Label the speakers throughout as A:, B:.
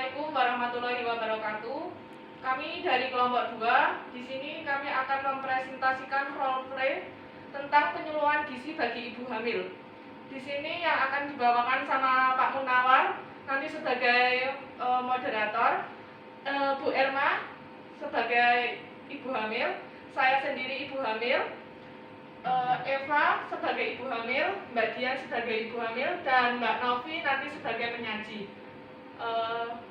A: Assalamualaikum warahmatullahi wabarakatuh. Kami dari kelompok 2. Di sini kami akan mempresentasikan role play tentang penyuluhan gizi bagi ibu hamil. Di sini yang akan dibawakan sama Pak Munawar nanti sebagai moderator, Bu Erma sebagai ibu hamil, saya sendiri ibu hamil, Eva sebagai ibu hamil, Mbak Dian sebagai ibu hamil, dan Mbak Novi nanti sebagai penyaji.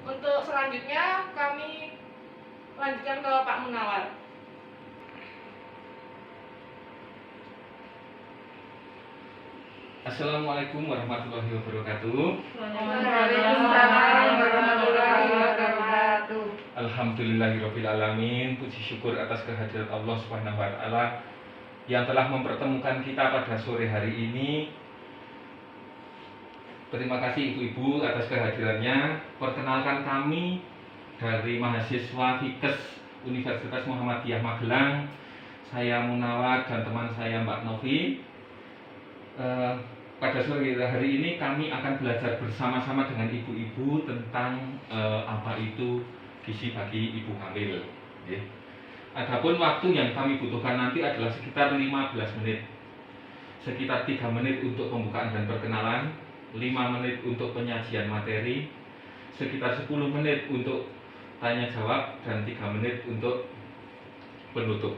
A: Untuk selanjutnya kami lanjutkan ke Pak Munawar.
B: Assalamualaikum warahmatullahi wabarakatuh.
A: Waalaikumsalam warahmatullahi wabarakatuh.
B: Alhamdulillahirabbil alamin. Puji syukur atas kehadirat Allah Subhanahu wa taala yang telah mempertemukan kita pada sore hari ini. Terima kasih ibu-ibu atas kehadirannya. Perkenalkan, kami dari mahasiswa Fikes Universitas Muhammadiyah Magelang. Saya Munawar dan teman saya Mbak Novi. Pada sore hari ini kami akan belajar bersama-sama dengan ibu-ibu tentang apa itu gizi bagi ibu hamil. Adapun waktu yang kami butuhkan nanti adalah sekitar 15 menit. Sekitar 3 menit untuk pembukaan dan perkenalan, 5 menit untuk penyajian materi, sekitar 10 menit untuk tanya jawab, dan 3 menit untuk penutup.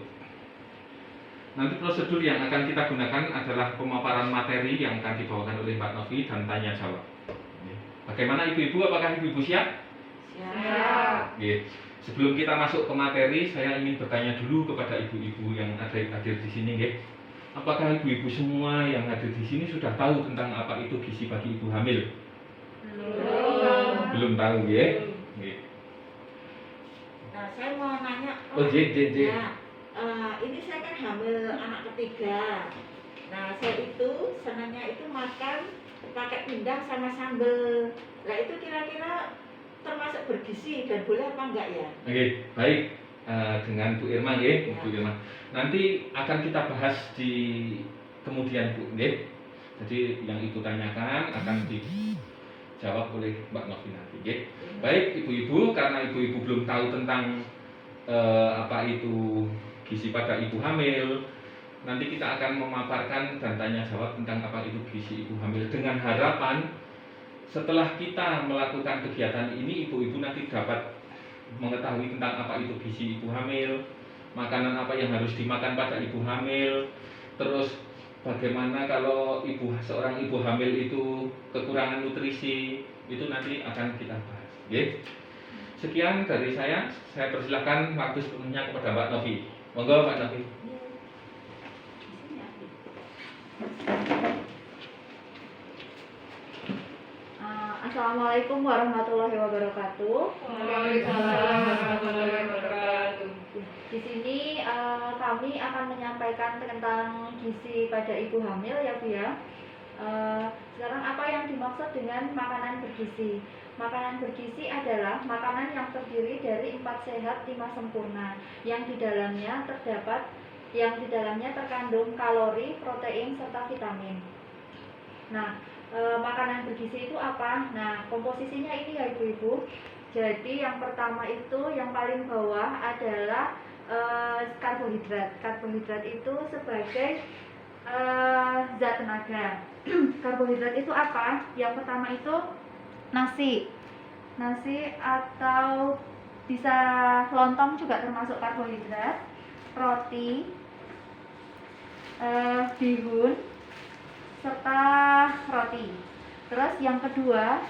B: Nanti prosedur yang akan kita gunakan adalah pemaparan materi yang akan dibawakan oleh Mbak Novi dan tanya jawab. Bagaimana ibu-ibu? Apakah ibu-ibu siap?
A: Siap.
B: Sebelum kita masuk ke materi, saya ingin bertanya dulu kepada ibu-ibu yang hadir di sini. Apakah ibu-ibu semua yang hadir di sini sudah tahu tentang apa itu gizi bagi ibu hamil? Belum tahu, ya?
C: Nah, saya mau nanya. Ini saya kan hamil anak ketiga. Nah, saya itu senangnya itu makan pakai pindang sama sambal. Nah, itu kira-kira termasuk bergizi dan boleh apa enggak ya?
B: Oke, baik. Dengan Bu Irma, ya. Bu Irma. Nanti akan kita bahas di kemudian, Bu. Jadi yang Ibu tanyakan akan dijawab oleh Mbak Novi nanti. Baik, ibu-ibu, karena ibu-ibu belum tahu tentang apa itu gizi pada ibu hamil, nanti kita akan memaparkan dan tanya jawab tentang apa itu gizi ibu hamil, dengan harapan setelah kita melakukan kegiatan ini, ibu-ibu nanti dapat mengetahui tentang apa itu gizi ibu hamil, makanan apa yang harus dimakan pada ibu hamil, terus bagaimana kalau seorang ibu hamil itu kekurangan nutrisi, itu nanti akan kita bahas. Sekian dari saya persilahkan waktu sepenuhnya kepada Mbak Novi. Monggo Mbak Novi.
D: Assalamualaikum warahmatullahi wabarakatuh.
A: Waalaikumsalam warahmatullahi wabarakatuh.
D: Di sini kami akan menyampaikan tentang gizi pada ibu hamil, ya Bu ya. Sekarang apa yang dimaksud dengan makanan bergizi? Makanan bergizi adalah makanan yang terdiri dari 4 sehat 5 sempurna, yang di dalamnya terkandung kalori, protein, serta vitamin. Nah, makanan bergizi itu apa? Nah, komposisinya ini ya ibu-ibu. Jadi yang pertama itu, yang paling bawah adalah karbohidrat. Karbohidrat itu sebagai zat tenaga. Karbohidrat itu apa? Yang pertama itu nasi atau bisa lontong juga termasuk karbohidrat, roti, bihun, serta roti. Terus yang kedua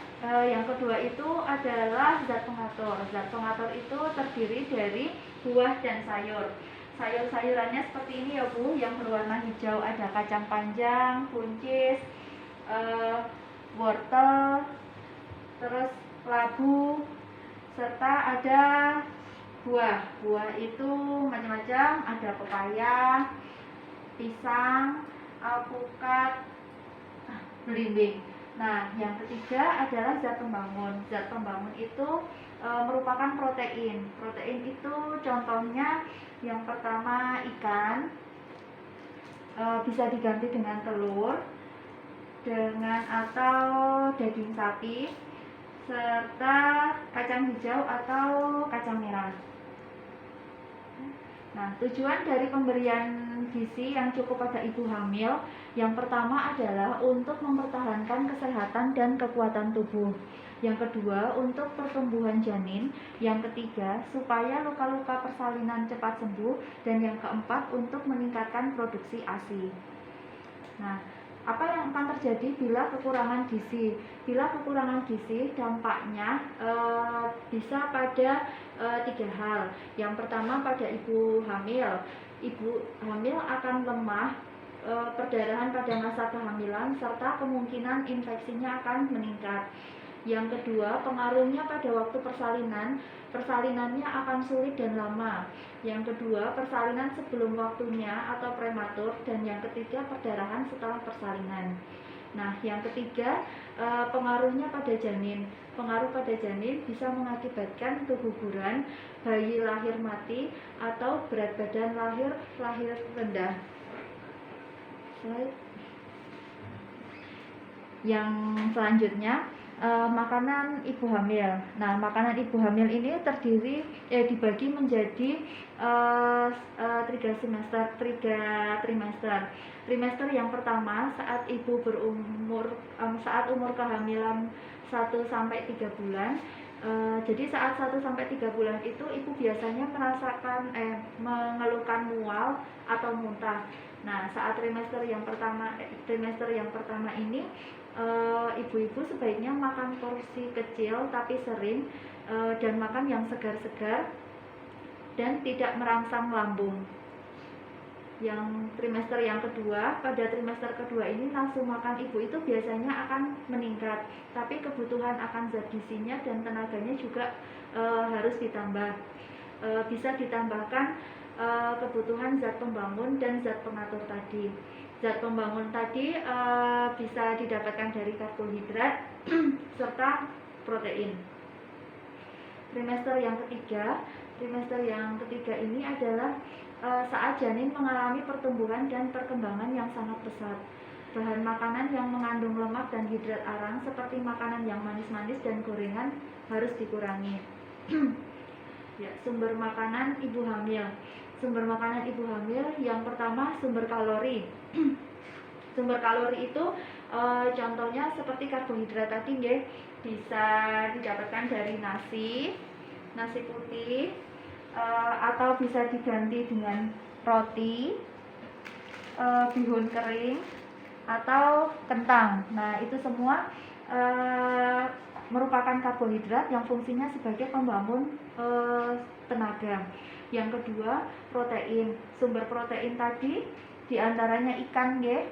D: itu adalah zat pengatur. Zat pengatur itu terdiri dari buah dan sayur. Sayur-sayurannya seperti ini ya Bu, yang berwarna hijau ada kacang panjang, buncis, wortel, terus labu, serta ada buah. Buah itu macam-macam, ada pepaya, pisang, alpukat, belimbing. Nah, yang ketiga adalah zat pembangun. Zat pembangun itu merupakan protein. Protein itu contohnya yang pertama ikan, bisa diganti dengan telur, atau daging sapi, serta kacang kacang hijau atau kacang merah. Nah, tujuan dari pemberian gizi yang cukup pada ibu hamil yang pertama adalah untuk mempertahankan kesehatan dan kekuatan tubuh. Yang kedua, untuk pertumbuhan janin. Yang ketiga, supaya luka-luka persalinan cepat sembuh. Dan yang keempat, untuk meningkatkan produksi ASI. Nah, apa yang akan terjadi bila kekurangan gizi? Bila kekurangan gizi, dampaknya bisa pada 3 hal. Yang pertama pada ibu hamil. Ibu hamil akan lemah, perdarahan pada masa kehamilan, serta kemungkinan infeksinya akan meningkat. Yang kedua, pengaruhnya pada waktu persalinan, persalinannya akan sulit dan lama. Yang kedua, persalinan sebelum waktunya atau prematur. Dan yang ketiga, perdarahan setelah persalinan. Nah, yang ketiga, pengaruhnya pada janin. Pengaruh pada janin bisa mengakibatkan keguguran, bayi lahir mati, atau berat badan lahir rendah. Yang selanjutnya, makanan ibu hamil. Nah, makanan ibu hamil ini dibagi menjadi 3 trimester. Trimester yang pertama saat ibu saat umur kehamilan 1 sampai 3 bulan. Jadi saat 1 sampai 3 bulan itu ibu biasanya merasakan mengeluhkan mual atau muntah. Nah, saat trimester yang pertama ini ibu-ibu sebaiknya makan porsi kecil tapi sering, dan makan yang segar-segar dan tidak merangsang lambung. Yang trimester yang kedua, pada trimester kedua ini nafsu makan ibu itu biasanya akan meningkat, tapi kebutuhan akan zat gizinya dan tenaganya juga harus ditambah. Bisa ditambahkan kebutuhan zat pembangun dan zat pengatur tadi. Zat pembangun tadi bisa didapatkan dari karbohidrat serta protein. Trimester yang ketiga ini adalah saat janin mengalami pertumbuhan dan perkembangan yang sangat pesat. Bahan makanan yang mengandung lemak dan hidrat arang seperti makanan yang manis-manis dan gorengan harus dikurangi. Ya, sumber makanan ibu hamil. Sumber makanan ibu hamil yang pertama sumber kalori. Sumber kalori itu contohnya seperti karbohidrat tadi nggih, bisa didapatkan dari nasi putih, atau bisa diganti dengan roti, bihun kering, atau kentang. Nah, itu semua merupakan karbohidrat yang fungsinya sebagai pembangun tenaga. Yang kedua, protein. Sumber protein tadi diantaranya ikan nggih,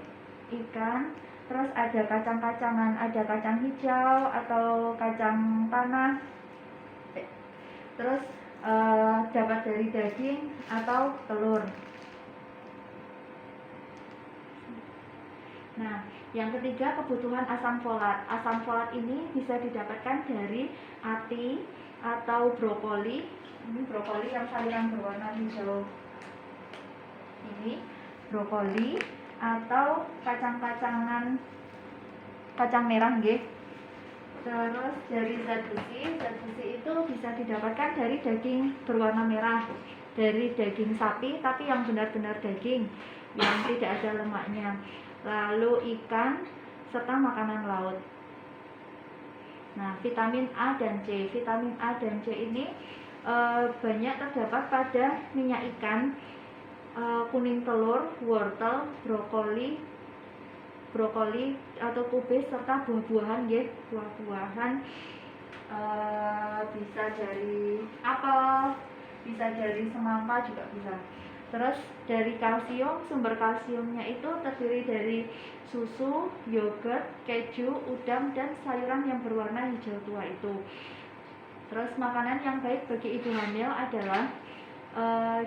D: ikan. Terus ada kacang-kacangan, ada kacang hijau atau kacang tanah. Terus dapat dari daging atau telur. Nah, yang ketiga kebutuhan asam folat. Asam folat ini bisa didapatkan dari ati atau brokoli. Ini brokoli yang sayuran berwarna hijau. Ini brokoli atau kacang-kacangan, kacang merah nggih. Terus dari zat besi itu bisa didapatkan dari daging berwarna merah, dari daging sapi tapi yang benar-benar daging, yang tidak ada lemaknya. Lalu ikan serta makanan laut. Nah, vitamin A dan C. Vitamin A dan C ini banyak terdapat pada minyak ikan, kuning telur, wortel, brokoli atau kubis serta buah-buahan nggih, buah-buahan bisa dari apel, bisa dari semangka juga bisa. Terus dari kalsium, sumber kalsiumnya itu terdiri dari susu, yogurt, keju, udang dan sayuran yang berwarna hijau tua itu. Terus makanan yang baik bagi ibu hamil adalah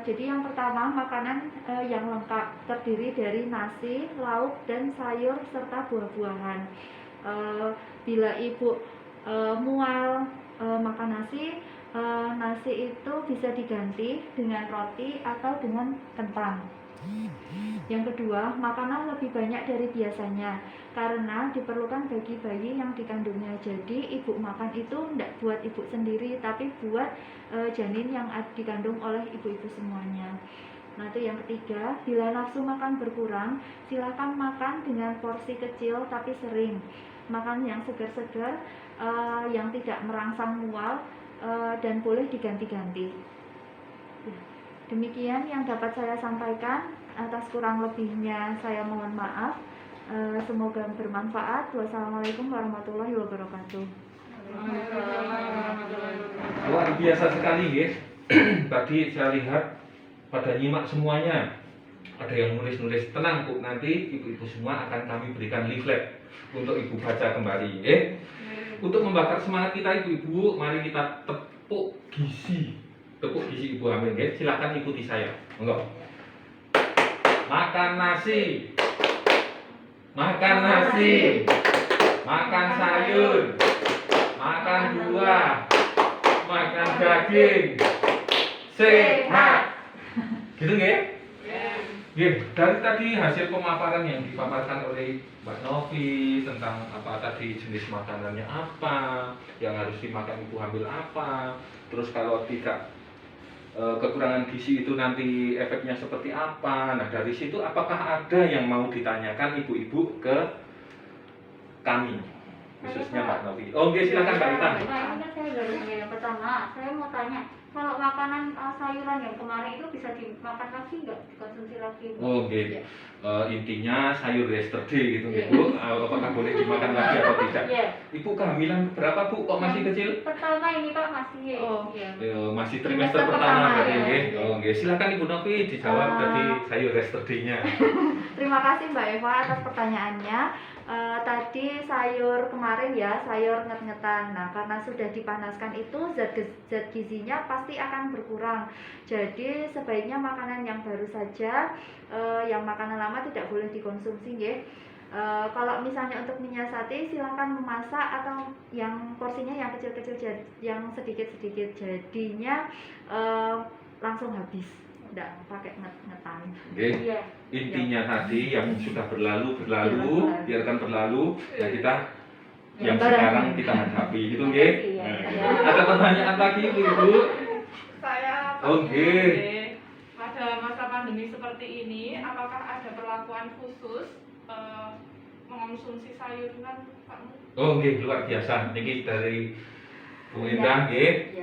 D: jadi yang pertama makanan yang lengkap terdiri dari nasi, lauk dan sayur serta buah-buahan. Bila ibu mual makan nasi itu bisa diganti dengan roti atau dengan kentang. Yang kedua, makanan lebih banyak dari biasanya karena diperlukan bagi bayi yang dikandungnya. Jadi ibu makan itu tidak buat ibu sendiri, tapi buat janin yang dikandung oleh ibu-ibu semuanya. Nah, itu yang ketiga, bila nafsu makan berkurang, silakan makan dengan porsi kecil tapi sering. Makan yang segar-segar, yang tidak merangsang mual, dan boleh diganti-ganti. Demikian yang dapat saya sampaikan. Atas kurang lebihnya saya mohon maaf. Semoga bermanfaat. Wassalamualaikum warahmatullahi wabarakatuh.
B: Luar biasa sekali ya. Tadi saya lihat pada nyimak semuanya. Ada yang nulis-nulis. Tenang Bu, nanti ibu-ibu semua akan kami berikan leaflet untuk ibu baca kembali. Untuk membakar semangat kita ibu-ibu, mari kita tepuk gizi ibu hamil. Silakan ikuti saya. Monggo. Makan nasi, makan sayur, makan buah, makan daging, sehat. Gitu nggih? Nggih, dari tadi hasil pemaparan yang dipaparkan oleh Mbak Novi tentang apa tadi jenis makanannya apa, yang harus dimakan ibu hamil apa, terus kalau tidak kekurangan gizi itu nanti efeknya seperti apa. Nah, dari situ apakah ada yang mau ditanyakan ibu-ibu ke kami, khususnya Mbak Novi? Oke, silakan Mbak Ita.
E: Nah, ini kan saya baru yang pertama, saya mau tanya, kalau makanan sayuran yang kemarin itu bisa dimakan lagi nggak, dikonsumsi lagi?
B: Oke, intinya sayur yesterday gitu ya Bu, apakah boleh dimakan lagi atau tidak? Ibu kehamilan berapa Bu, kok masih kecil?
E: Pertama ini Pak masih
B: Masih trimester pertama berarti
E: ya.
B: nggih. Oke, silakan Ibu Novi dijawab tadi sayur yesterday-nya.
D: Terima kasih Mbak Eva atas pertanyaannya. Tadi sayur kemarin ya, sayur nget-ngetan. Nah, karena sudah dipanaskan itu zat gizinya pasti akan berkurang. Jadi sebaiknya makanan yang baru saja, yang makanan lama tidak boleh dikonsumsi ya. Kalau misalnya untuk menyiasati, silakan memasak atau yang porsinya yang kecil-kecil, yang sedikit-sedikit, jadinya langsung habis. Tidak pakai ngetan.
B: Oke. Intinya tadi yang sudah berlalu, biarkan berlalu. Ya kita yang sekarang kita hadapi, gitu nggih. Ada pertanyaan lagi Ibu?
A: Saya
B: Oke.
A: pada masa pandemi seperti ini, apakah ada perlakuan khusus mengonsumsi sayuran Pak?
B: Oke, luar biasa. Ini dari Bu Indah nggih.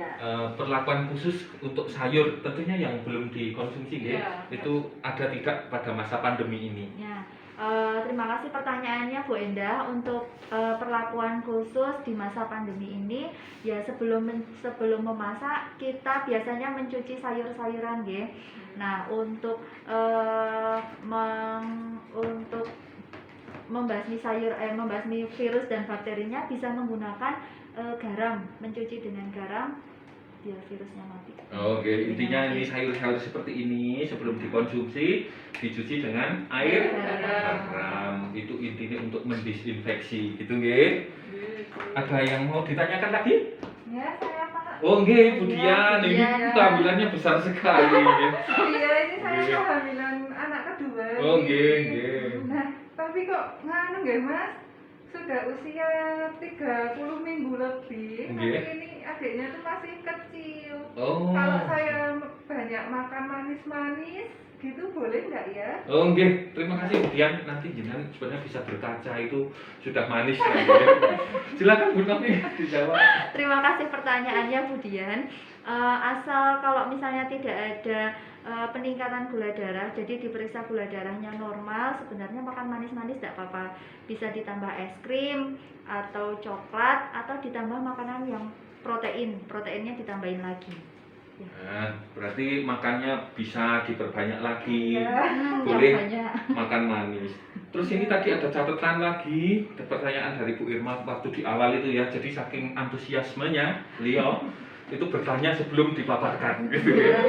B: Perlakuan khusus untuk sayur tentunya yang belum dikonsumsi nggih. Itu ada tidak pada masa pandemi ini?
D: Ya, terima kasih pertanyaannya Bu Endah. Untuk perlakuan khusus di masa pandemi ini, ya sebelum memasak kita biasanya mencuci sayur-sayuran nggih. Nah, untuk membasmi virus dan bakterinya bisa menggunakan garam, mencuci dengan garam biar virusnya mati.
B: Oke, intinya ini sayur-sayur seperti ini sebelum dikonsumsi dicuci dengan air garam. Itu intinya untuk mendisinfeksi, gitu nggih. Ada yang mau ditanyakan lagi?
E: Ya, saya Pak.
B: Oh nggih, Bu Dian, ini kehamilannya besar sekali.
E: Iya, ini saya kehamilan anak kedua.
B: Oh nggih.
E: Nah, tapi kok nganu nggih Mas? Sudah usia 30 minggu lebih, tapi ini adiknya tuh masih kecil. Kalau saya banyak makan manis-manis, gitu boleh nggak ya?
B: Oh nggih, terima kasih Bu Dian. Nanti jenengan sebenarnya bisa berkaca itu sudah manis ya. Silakan Bu Novi dijawab.
D: Terima kasih pertanyaannya Bu Dian. Asal kalau misalnya tidak ada peningkatan gula darah, jadi diperiksa gula darahnya normal, sebenarnya makan manis-manis tidak apa-apa. Bisa ditambah es krim atau coklat atau ditambah makanan yang proteinnya ditambahin lagi.
B: Nah, berarti makannya bisa diperbanyak lagi, boleh makan manis. Terus ini tadi ada catatan lagi, ada pertanyaan dari Bu Irma waktu di awal itu ya. Jadi saking antusiasmenya beliau itu bertanya sebelum dipaparkan, gitu ya.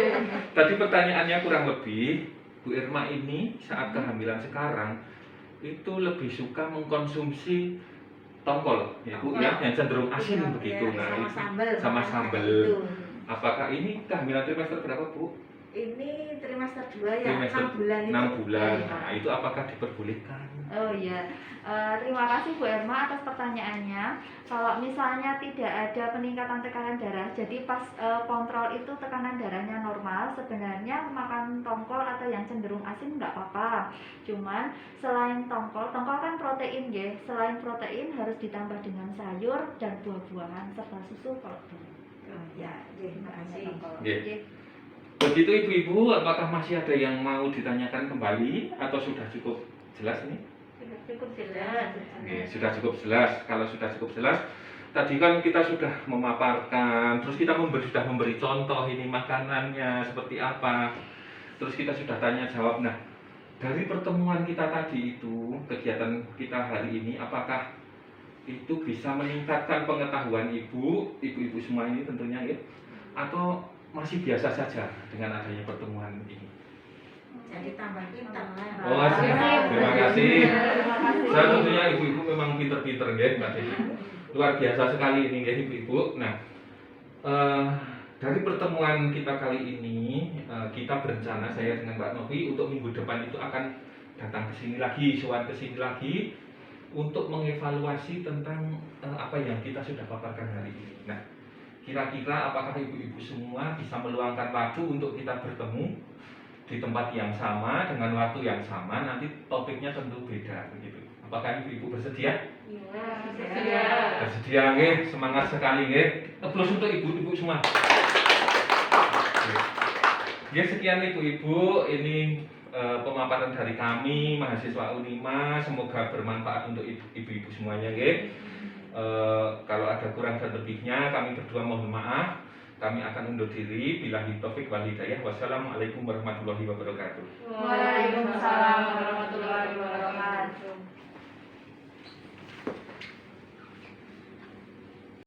B: Tadi pertanyaannya kurang lebih, Bu Irma ini saat kehamilan sekarang itu lebih suka mengkonsumsi tongkol, ya Bu ya, yang cenderung asin begitu. Nah,
C: sama sambal.
B: sama sambal. Apakah ini kehamilan trimester berapa Bu?
C: Ini trimester 2 ya,
B: Trimester
C: 6 bulan itu.
B: 6 bulan.
C: Ya.
B: Nah, itu apakah diperbolehkan?
D: Oh iya, terima kasih Bu Erma atas pertanyaannya. Kalau misalnya tidak ada peningkatan tekanan darah, jadi pas kontrol itu tekanan darahnya normal, sebenarnya makan tongkol atau yang cenderung asin nggak apa-apa. Cuman selain tongkol kan protein ya, selain protein harus ditambah dengan sayur dan buah-buahan serta susu kalau boleh.
C: Oh, ya, terima kasih.
B: Oke. Begitu Ibu-ibu, apakah masih ada yang mau ditanyakan kembali atau sudah cukup jelas ini?
C: Cukup jelas.
B: Oke, sudah cukup jelas. Kalau sudah cukup jelas, tadi kan kita sudah memaparkan, terus kita sudah memberi contoh ini makanannya seperti apa. Terus kita sudah tanya jawab. Nah, dari pertemuan kita tadi itu, kegiatan kita hari ini, apakah itu bisa meningkatkan pengetahuan ibu-ibu semua ini tentunya ya? Atau masih biasa saja dengan adanya pertemuan ini?
C: Jadi tambah pintar lah.
B: Oh, terima kasih. Saya tentunya ibu-ibu memang pinter-pinter ya, Mbak Devi. Luar biasa sekali ini ya ibu-ibu. Nah, dari pertemuan kita kali ini, kita berencana saya dengan Mbak Novi untuk minggu depan itu akan datang ke sini lagi, soal ke sini lagi untuk mengevaluasi tentang apa yang kita sudah paparkan hari ini. Nah, kira-kira apakah ibu-ibu semua bisa meluangkan waktu untuk kita bertemu di tempat yang sama dengan waktu yang sama, nanti topiknya tentu beda begitu. Apakah ibu-ibu bersedia?
A: Bersedia.
B: Bersedia nggih, semangat sekali nggih. Plus untuk ibu-ibu semua. Ya sekian ibu-ibu, ini pemaparan dari kami mahasiswa Unima, semoga bermanfaat untuk ibu-ibu semuanya nggih. Kalau ada kurang dan lebihnya kami berdua mohon maaf. Kami akan undur diri. Billahi taufik wal hidayah. Wassalamualaikum warahmatullahi wabarakatuh.
D: Waalaikumsalam warahmatullahi wabarakatuh.